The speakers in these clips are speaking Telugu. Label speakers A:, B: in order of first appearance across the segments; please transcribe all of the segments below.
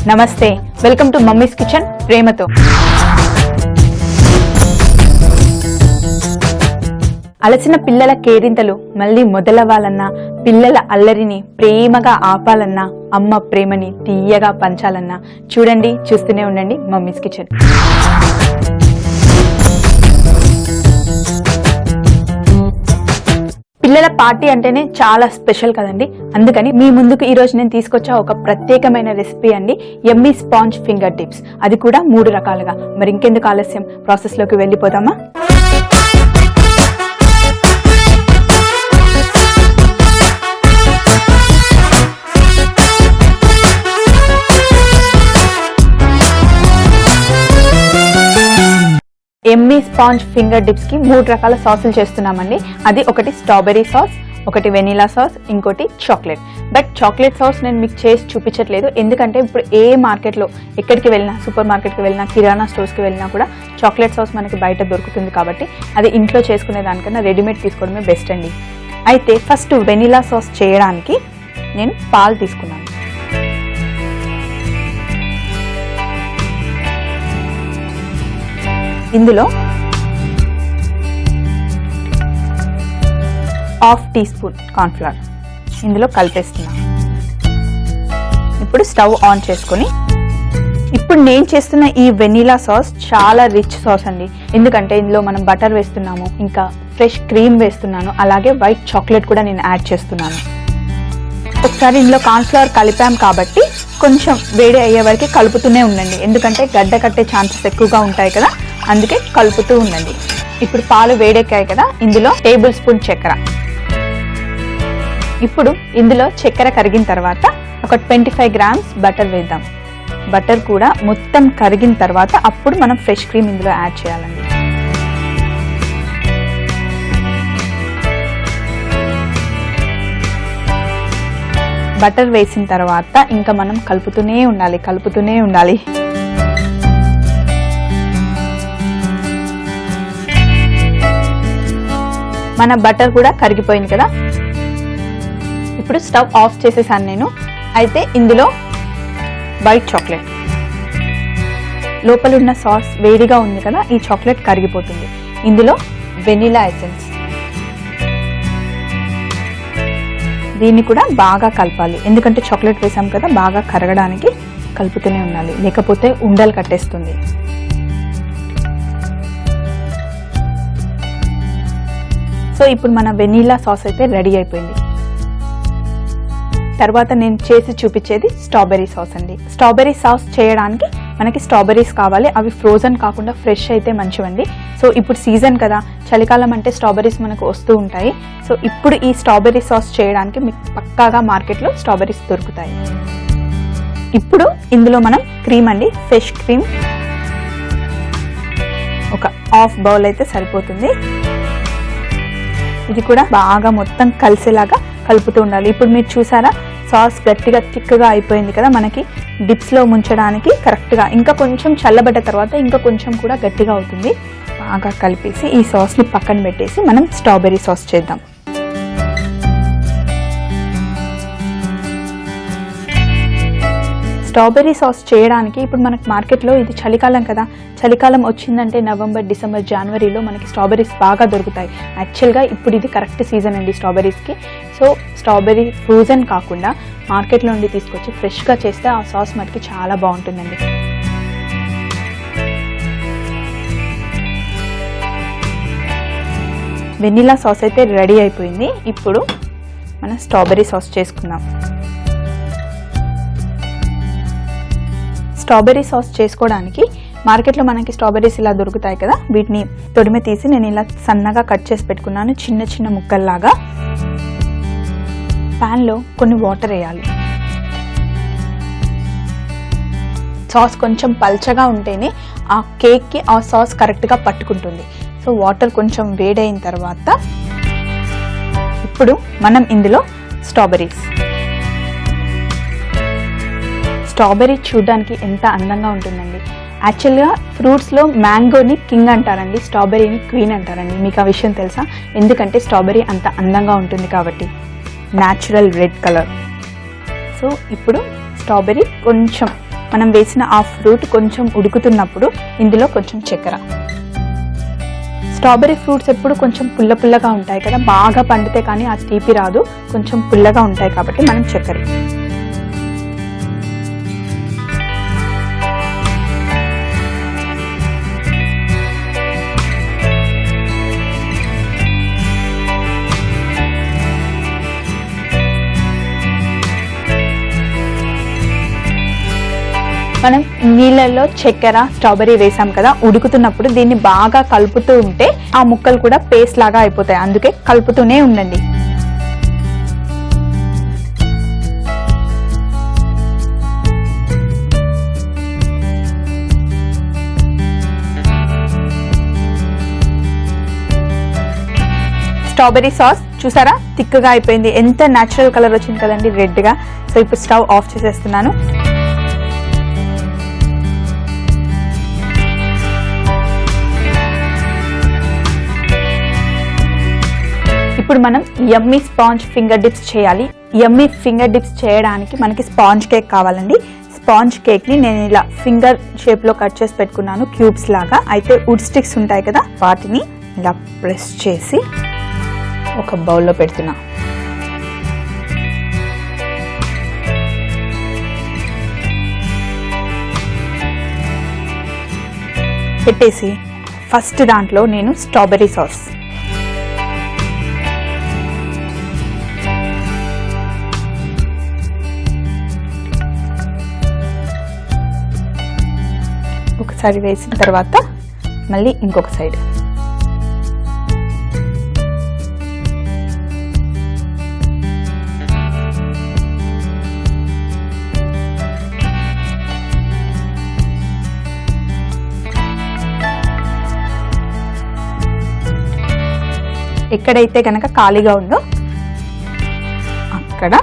A: నమస్తే, వెల్కమ్ టు మమ్మీస్ కిచెన్ ప్రేమతో. అలసిన పిల్లల కేరింతలు మళ్ళీ మొదలవ్వాలన్నా, పిల్లల అల్లరిని ప్రేమగా ఆపాలన్నా, అమ్మ ప్రేమని తీయగా పంచాలన్నా చూడండి, చూస్తూనే ఉండండి మమ్మీస్ కిచెన్. పిల్లల పార్టీ అంటేనే చాలా స్పెషల్ కదండి. అందుకని మీ ముందుకు ఈ రోజు నేను తీసుకొచ్చా ఒక ప్రత్యేకమైన రెసిపీ అండి, యమ్మీ స్పాంజ్ ఫింగర్ టిప్స్. అది కూడా 3 రకాలుగా. మరి ఇంకెందుకు ఆలస్యం, ప్రాసెస్ లోకి వెళ్ళిపోదామా? యమ్మీ స్పాంజ్ ఫింగర్ డిప్స్ కి 3 రకాల సాసులు చేస్తున్నామండి. అది ఒకటి స్ట్రాబెరీ సాస్, ఒకటి వెనిలా సాస్, ఇంకోటి చాక్లెట్. బట్ చాక్లెట్ సాస్ నేను మీకు చేసి చూపించట్లేదు, ఎందుకంటే ఇప్పుడు ఏ మార్కెట్లో ఎక్కడికి వెళ్ళినా, సూపర్ మార్కెట్కి వెళ్ళినా, కిరాణా స్టోర్స్కి వెళ్ళినా కూడా చాక్లెట్ సాస్ మనకి బయట దొరుకుతుంది. కాబట్టి అది ఇంట్లో చేసుకునే దానికన్నా రెడీమేడ్ తీసుకోవడమే బెస్ట్ అండి. అయితే ఫస్ట్ వెనిలా సాస్ చేయడానికి నేను పాలు తీసుకున్నాను. ఇందులో 1/2 టీ స్పూన్ కార్న్ఫ్లవర్ ఇందులో కలిపేస్తున్నాను. ఇప్పుడు స్టవ్ ఆన్ చేసుకొని, ఇప్పుడు నేను చేస్తున్న ఈ వెనిలా సాస్ చాలా రిచ్ సాస్ అండి. ఎందుకంటే ఇందులో మనం బటర్ వేస్తున్నాము, ఇంకా ఫ్రెష్ క్రీమ్ వేస్తున్నాను, అలాగే వైట్ చాక్లెట్ కూడా నేను యాడ్ చేస్తున్నాను. ఒకసారి ఇందులో కార్న్ఫ్లవర్ కలిపాం కాబట్టి కొంచెం వేడి అయ్యే వరకు కలుపుతూనే ఉండండి, ఎందుకంటే గడ్డ కట్టే ఛాన్సెస్ ఎక్కువగా ఉంటాయి కదా, అందుకే కలుపుతూ ఉండండి. ఇప్పుడు పాలు వేడెక్కాయి కదా, ఇందులో 1 టేబుల్ స్పూన్ చక్కెర. ఇప్పుడు ఇందులో చక్కెర కరిగిన తర్వాత ఒక 25 గ్రామ్స్ బటర్ వేద్దాం. బటర్ కూడా మొత్తం కరిగిన తర్వాత అప్పుడు మనం ఫ్రెష్ క్రీమ్ ఇందులో యాడ్ చేయాలండి. బటర్ వేసిన తర్వాత ఇంకా మనం కలుపుతూనే ఉండాలి. మన బటర్ కూడా కరిగిపోయింది కదా. ఇప్పుడు స్టవ్ ఆఫ్ చేసేసాను నేను. అయితే ఇందులో వైట్ చాక్లెట్, లోపల ఉన్న సాస్ వేడిగా ఉంది కదా, ఈ చాక్లెట్ కరిగిపోతుంది. ఇందులో వెనిలా ఎసెన్స్, దీన్ని కూడా బాగా కలపాలి, ఎందుకంటే చాక్లెట్ వేసాం కదా, బాగా కరగడానికి కలుపుతూనే ఉండాలి, లేకపోతే ఉండలు కట్టేస్తుంది. సో ఇప్పుడు మన వెనిలా సాస్ అయితే రెడీ అయిపోయింది. తర్వాత నేను చేసి చూపించేది స్ట్రాబెరీ సాస్ అండి. స్ట్రాబెరీ సాస్ చేయడానికి మనకి స్ట్రాబెరీస్ కావాలి, అవి ఫ్రోజన్ కాకుండా ఫ్రెష్ అయితే మంచివండి. సో ఇప్పుడు సీజన్ కదా, చలికాలం అంటే స్ట్రాబెరీస్ మనకు వస్తూ ఉంటాయి. సో ఇప్పుడు ఈ స్ట్రాబెరీ సాస్ చేయడానికి మీకు పక్కాగా మార్కెట్లో స్ట్రాబెరీస్ దొరుకుతాయి. ఇప్పుడు ఇందులో మనం క్రీమ్ అండి, ఫ్రెష్ క్రీమ్ ఒక 1/2 బౌల్ అయితే సరిపోతుంది. ఇది కూడా బాగా మొత్తం కలిసేలాగా కలుపుతూ ఉండాలి. ఇప్పుడు మీరు చూసారా, సాస్ గట్టిగా థిక్గా అయిపోయింది కదా, మనకి డిప్స్లో ముంచడానికి కరెక్ట్గా. ఇంకా కొంచెం చల్లబడ్డ తర్వాత ఇంకా కొంచెం కూడా గట్టిగా అవుతుంది. బాగా కలిపేసి ఈ సాస్ని పక్కన పెట్టేసి మనం స్ట్రాబెరీ సాస్ చేద్దాం. స్ట్రాబెరీ సాస్ చేయడానికి ఇప్పుడు మనకి మార్కెట్లో, ఇది చలికాలం కదా, చలికాలం వచ్చిందంటే నవంబర్, డిసెంబర్, జనవరిలో మనకి స్ట్రాబెరీస్ బాగా దొరుకుతాయి. యాక్చువల్గా ఇప్పుడు ఇది కరెక్ట్ సీజన్ అండి స్ట్రాబెరీస్కి. సో స్ట్రాబెరీ ఫ్రోజన్ కాకుండా మార్కెట్లో నుండి తీసుకొచ్చి ఫ్రెష్గా చేస్తే ఆ సాస్ మనకి చాలా బాగుంటుందండి. వెనిలా సాస్ అయితే రెడీ అయిపోయింది. ఇప్పుడు మనం స్ట్రాబెరీ సాస్ చేసుకుందాం. స్ట్రాబెరీ సాస్ చేసుకోవడానికి మార్కెట్లో మనకి స్ట్రాబెరీస్ ఇలా దొరుకుతాయి కదా, వీటిని తొడిమి తీసి నేను ఇలా సన్నగా కట్ చేసి పెట్టుకున్నాను, చిన్న చిన్న ముక్కల్లాగా. ప్యాన్లో కొన్ని వాటర్ వేయాలి. సాస్ కొంచెం పల్చగా ఉంటేనే ఆ కేక్కి ఆ సాస్ కరెక్ట్గా పట్టుకుంటుంది. సో వాటర్ కొంచెం వేడైన తర్వాత ఇప్పుడు మనం ఇందులో స్ట్రాబెరీ చూడడానికి ఎంత అందంగా ఉంటుందండి. యాక్చువల్గా ఫ్రూట్స్లో మ్యాంగోని కింగ్ అంటారండి, స్ట్రాబెర్రీని క్వీన్ అంటారండి. మీకు ఆ విషయం తెలుసా? ఎందుకంటే స్ట్రాబెర్రీ అంత అందంగా ఉంటుంది కాబట్టి. Natural red colour. సో ఇప్పుడు స్ట్రాబెర్రీ కొంచెం మనం వేసిన ఆ ఫ్రూట్ కొంచెం ఉడుకుతున్నప్పుడు ఇందులో కొంచెం చక్కెర. స్ట్రాబెర్రీ ఫ్రూట్స్ ఎప్పుడు కొంచెం పుల్లగా ఉంటాయి కదా, బాగా పండితే కానీ ఆ తీపి రాదు, కొంచెం పుల్లగా ఉంటాయి కాబట్టి మనం చక్కెర. మనం నీళ్ళల్లో చక్కెర స్ట్రాబెర్రీ వేసాం కదా, ఉడుకుతున్నప్పుడు దీన్ని బాగా కలుపుతూ ఉంటే ఆ ముక్కలు కూడా పేస్ట్ లాగా అయిపోతాయి, అందుకే కలుపుతూనే ఉండండి. స్ట్రాబెర్రీ సాస్ చూసారా థిక్గా అయిపోయింది, ఎంత న్యాచురల్ కలర్ వచ్చింది కదండి రెడ్గా. సో ఇప్పుడు స్టవ్ ఆఫ్ చేసేస్తున్నాను. ఇప్పుడు మనం యమ్మీ స్పాంజ్ ఫింగర్ డిప్స్ చేయాలి. యమ్మీ ఫింగర్ డిప్స్ చేయడానికి మనకి స్పాంజ్ కేక్ కావాలండి. స్పాంజ్ కేక్ ని నేను ఇలా ఫింగర్ షేప్ లో కట్ చేసి పెట్టుకున్నాను, క్యూబ్స్ లాగా. అయితే వుడ్ స్టిక్స్ ఉంటాయి కదా, వాటిని ఇలా ప్రెస్ చేసి ఒక బౌల్లో పెడుతున్నా. పెట్టేసి ఫస్ట్ దాంట్లో నేను స్ట్రాబెర్రీ సాస్, ఒకసారి వేసిన తర్వాత మళ్ళీ ఇంకొక సైడ్, ఎక్కడైతే కనుక ఖాళీగా ఉందో అక్కడ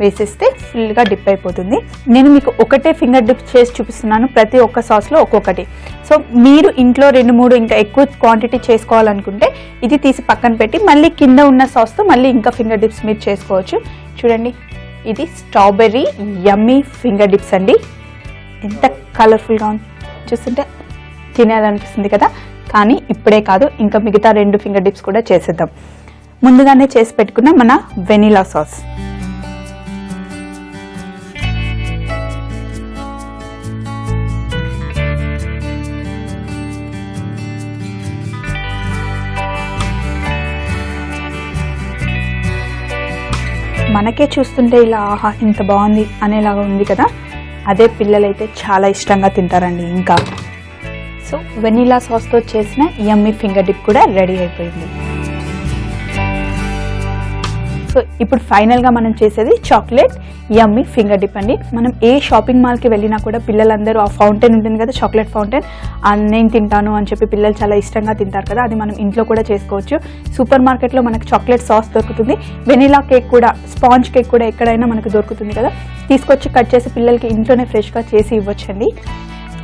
A: వేసేస్తే ఫుల్గా డిప్ అయిపోతుంది. నేను మీకు ఒకటే ఫింగర్ డిప్ చేసి చూపిస్తున్నాను, ప్రతి ఒక్క సాస్లో ఒక్కొక్కటి. సో మీరు ఇంట్లో 2-3 ఇంకా ఎక్కువ క్వాంటిటీ చేసుకోవాలనుకుంటే ఇది తీసి పక్కన పెట్టి మళ్ళీ కింద ఉన్న సాస్తో మళ్ళీ ఇంకా ఫింగర్ డిప్స్ మీరు చేసుకోవచ్చు. చూడండి, ఇది స్ట్రాబెర్రీ యమ్మీ ఫింగర్ డిప్స్ అండి. ఎంత కలర్ఫుల్గా ఉంది, చూస్తుంటే తినేయాలనిపిస్తుంది కదా. కానీ ఇప్పుడే కాదు, ఇంకా మిగతా 2 ఫింగర్ డిప్స్ కూడా చేసేద్దాం. ముందుగానే చేసి పెట్టుకున్న మన వెనిలా సాస్, మనకే చూస్తుంటే ఇలా ఆహా ఇంత బాగుంది అనేలాగా ఉంది కదా, అదే పిల్లలైతే చాలా ఇష్టంగా తింటారండి. ఇంకా సో వెనిలా సాస్తో చేసిన యమ్మీ ఫింగర్ డిప్ కూడా రెడీ అయిపోయింది. సో ఇప్పుడు ఫైనల్గా మనం చేసేది చాక్లెట్ యమ్మీ ఫింగర్ డిప్ అండి. మనం ఏ షాపింగ్ మాల్కి వెళ్ళినా కూడా పిల్లలందరూ ఆ ఫౌంటైన్ ఉంటుంది కదా, చాక్లెట్ ఫౌంటైన్, నేను తింటాను అని చెప్పి పిల్లలు చాలా ఇష్టంగా తింటారు కదా, అది మనం ఇంట్లో కూడా చేసుకోవచ్చు. సూపర్ మార్కెట్లో మనకు చాక్లెట్ సాస్ దొరుకుతుంది, వెనిలా కేక్ కూడా, స్పాంజ్ కేక్ కూడా ఎక్కడైనా మనకు దొరుకుతుంది కదా, తీసుకొచ్చి కట్ చేసి పిల్లలకి ఇంట్లోనే ఫ్రెష్గా చేసి ఇవ్వచ్చండి.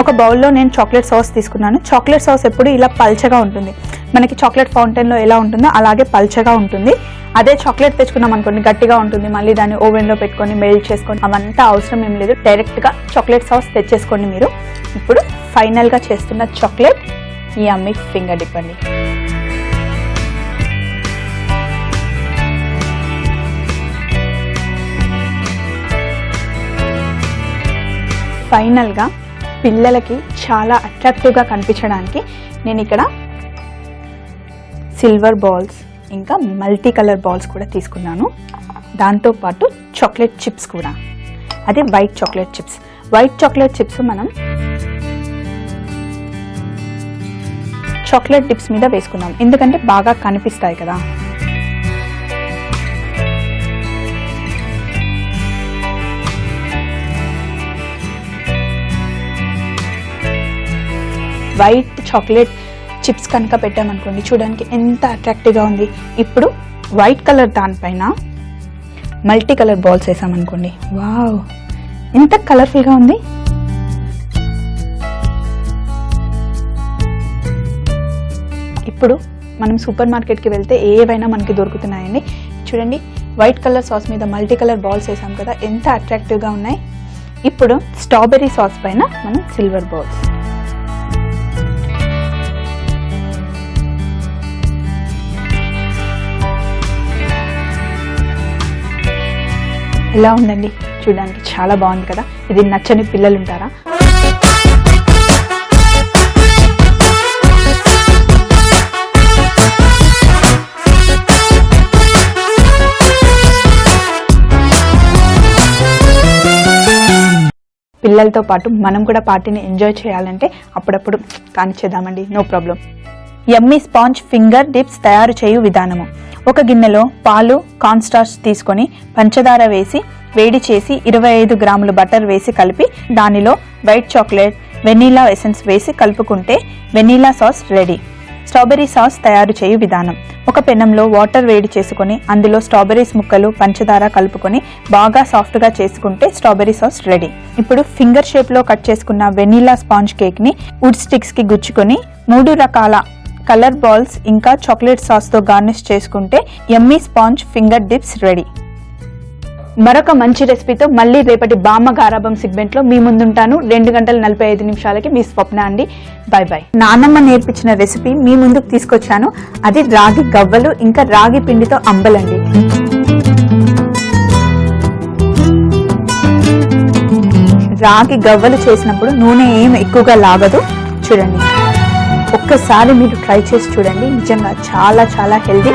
A: ఒక బౌల్లో నేను చాక్లెట్ సాస్ తీసుకున్నాను. చాక్లెట్ సాస్ ఎప్పుడు ఇలా పల్చగా ఉంటుంది, మనకి చాక్లెట్ ఫౌంటైన్లో ఎలా ఉంటుందో అలాగే పల్చగా ఉంటుంది. అదే చాక్లెట్ తెచ్చుకున్నాం అనుకోండి గట్టిగా ఉంటుంది, మళ్ళీ దాన్ని ఓవెన్లో పెట్టుకొని మెల్ట్ చేసుకొని అవంతా అవసరం ఏం లేదు, డైరెక్ట్గా చాక్లెట్ సాస్ తెచ్చేసుకోండి మీరు. ఇప్పుడు ఫైనల్గా చేస్తున్న చాక్లెట్ యమ్మీ ఫింగర్ డిప్ అండి. ఫైనల్గా పిల్లలకి చాలా అట్రాక్టివ్గా కనిపించడానికి నేను ఇక్కడ సిల్వర్ బాల్స్ ఇంకా మల్టీ కలర్ బాల్స్ కూడా తీసుకున్నాను. దాంతోపాటు చాక్లెట్ చిప్స్ కూడా, అదే white chocolate chips. White chocolate chips మనం చాక్లెట్ డిప్స్ మీద వేసుకున్నాం, ఎందుకంటే బాగా కనిపిస్తాయి కదా. వైట్ చాక్లెట్ చిప్స్ కనుక పెట్టామనుకోండి చూడడానికి ఎంత అట్రాక్టివ్గా ఉంది. ఇప్పుడు వైట్ కలర్ దానిపైన మల్టీ కలర్ బాల్స్ వేసామనుకోండి, వావ్ ఎంత కలర్ఫుల్గా ఉంది. ఇప్పుడు మనం సూపర్ మార్కెట్కి వెళ్తే ఏవైనా మనకి దొరుకుతున్నాయండి. చూడండి, వైట్ కలర్ సాస్ మీద మల్టీ కలర్ బాల్స్ వేసాం కదా, ఎంత అట్రాక్టివ్గా ఉన్నాయి. ఇప్పుడు స్ట్రాబెర్రీ సాస్ పైన మనం సిల్వర్ బౌల్స్. ఎలా ఉందండి? చూడడానికి చాలా బాగుంది కదా. ఇది నచ్చని పిల్లలు ఉంటారా? పిల్లలతో పాటు మనం కూడా పార్టీని ఎంజాయ్ చేయాలంటే అప్పుడప్పుడు కానిచ్చేద్దామండి, నో ప్రాబ్లం. యమ్మీ స్పాంజ్ ఫింగర్ డిప్స్ తయారు చేయు విధానము. ఒక గిన్నెలో పాలు, కార్న్ స్టార్చ్ తీసుకొని పంచదార వేసి వేడి చేసి 25 గ్రాములు బటర్ వేసి కలిపి దానిలో వైట్ చాక్లెట్, వెనీలా ఎసెన్స్ వేసి కలుపుకుంటే vanilla sauce ready. Strawberry sauce తయారు చేయు విధానం. ఒక పెనంలో వాటర్ వేడి చేసుకొని అందులో స్ట్రాబెర్రీస్ ముక్కలు, పంచదార కలుపుకొని బాగా సాఫ్ట్గా చేసుకుంటే స్ట్రాబెర్రీ సాస్ రెడీ. ఇప్పుడు ఫింగర్ షేప్లో కట్ చేసుకున్న వెనీలా స్పాంజ్ కేక్ని వుడ్ స్టిక్స్కి గుచ్చుకొని 3 రకాల కలర్ బాల్స్ ఇంకా చాక్లెట్ సాస్తో గార్నిష్ చేసుకుంటే యమ్మీ స్పాంజ్ ఫింగర్ డిప్స్ రెడీ. మరొక మంచి రెసిపీతో మళ్ళీ రేపటి బామ్మ గారాబం సెగ్మెంట్లో మీ ముందుంటాను. 2:45 మీ స్వప్న అండి. By by. నానమ్మ నేర్పించిన రెసిపీ మీ ముందుకు తీసుకొచ్చాను. అది రాగి గవ్వలు ఇంకా రాగి పిండితో అంబలండి. రాగి గవ్వలు చేసినప్పుడు నూనె ఏం ఎక్కువగా లాగదు. చూడండి, ఒక్కసారి మీరు ట్రై చేసి చూడండి. నిజంగా చాలా చాలా హెల్దీ.